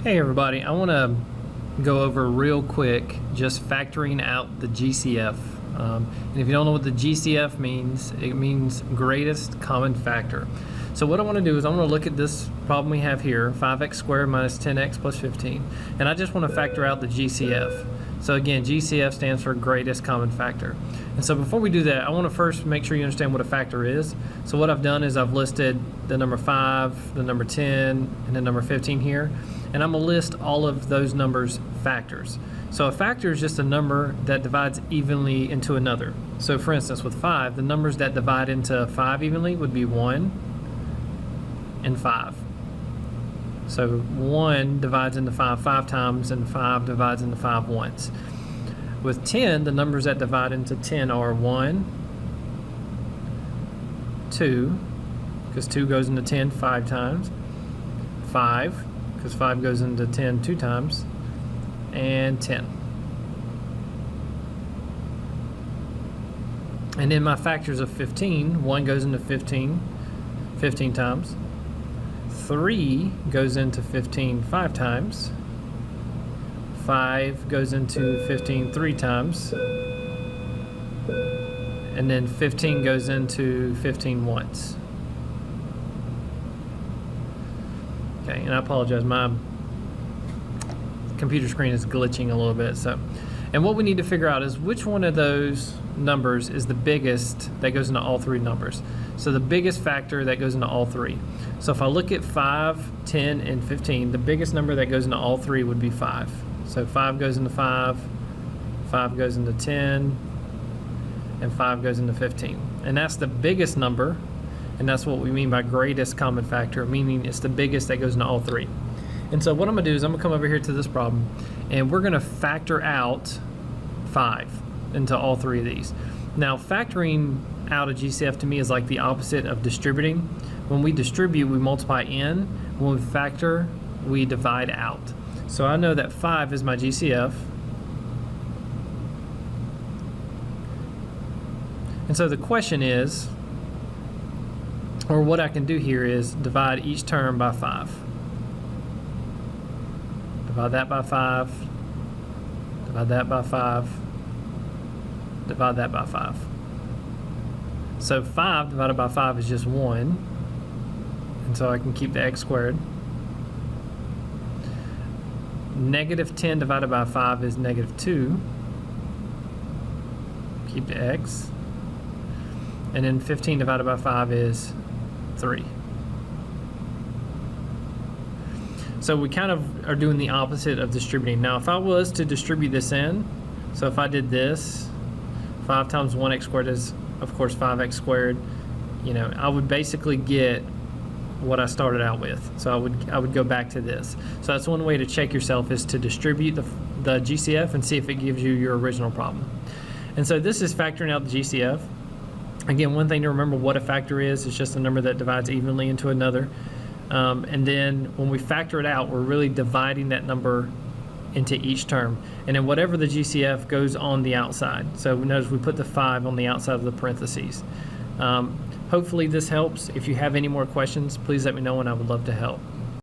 Hey everybody, I want to go over real quick just factoring out the GCF. And if you don't know what the GCF means, it means greatest common factor. So what I want to do is I want to look at this problem we have here, 5x squared minus 10x plus 15. And I just want to factor out the GCF. So again, GCF stands for greatest common factor. And so before we do that, I want to first make sure you understand what a factor is. So what I've done is I've listed the number 5, the number 10, and the number 15 here. And I'm going to list all of those numbers factors. So a factor is just a number that divides evenly into another. So for instance, with 5, the numbers that divide into 5 evenly would be 1 and 5. So 1 divides into 5 times, and 5 divides into 5 once. With 10, the numbers that divide into 10 are 1, 2, because 2 goes into 10 5 times, 5, because 5 goes into 10 2 times, and 10. And then my factors of 15, 1 goes into 15 times, 3 goes into 15 5 times, 5 goes into 15 3 times, and then 15 goes into 15 once. Okay, and I apologize, my computer screen is glitching a little bit. And what we need to figure out is which one of those numbers is the biggest that goes into all three numbers. So the biggest factor that goes into all three. So if I look at 5, 10, and 15, the biggest number that goes into all three would be 5. So 5 goes into 5, 5 goes into 10, and 5 goes into 15. And that's the biggest number, and that's what we mean by greatest common factor, meaning it's the biggest that goes into all three. And so what I'm going to do is I'm going to come over here to this problem, and we're going to factor out 5 into all three of these. Now, factoring out a GCF to me is like the opposite of distributing. When we distribute, we multiply in. When we factor, we divide out. So I know that 5 is my GCF. And so the question is, or what I can do here is divide each term by 5. Divide that by 5, divide that by 5, divide that by 5. So 5 divided by 5 is just 1, and so I can keep the x squared. Negative 10 divided by 5 is negative 2. Keep the x. And then 15 divided by 5 is 3. So we kind of are doing the opposite of distributing. Now if I was to distribute this in, so if I did this, 5 times 1x squared is of course 5x squared, I would basically get what I started out with. So I would go back to this. So that's one way to check yourself, is to distribute the GCF and see if it gives you your original problem. And so this is factoring out the GCF. Again, one thing to remember what a factor is, it's just a number that divides evenly into another. And then when we factor it out, we're really dividing that number into each term. And then whatever the GCF goes on the outside. So notice we put the 5 on the outside of the parentheses. Hopefully this helps. If you have any more questions, please let me know and I would love to help.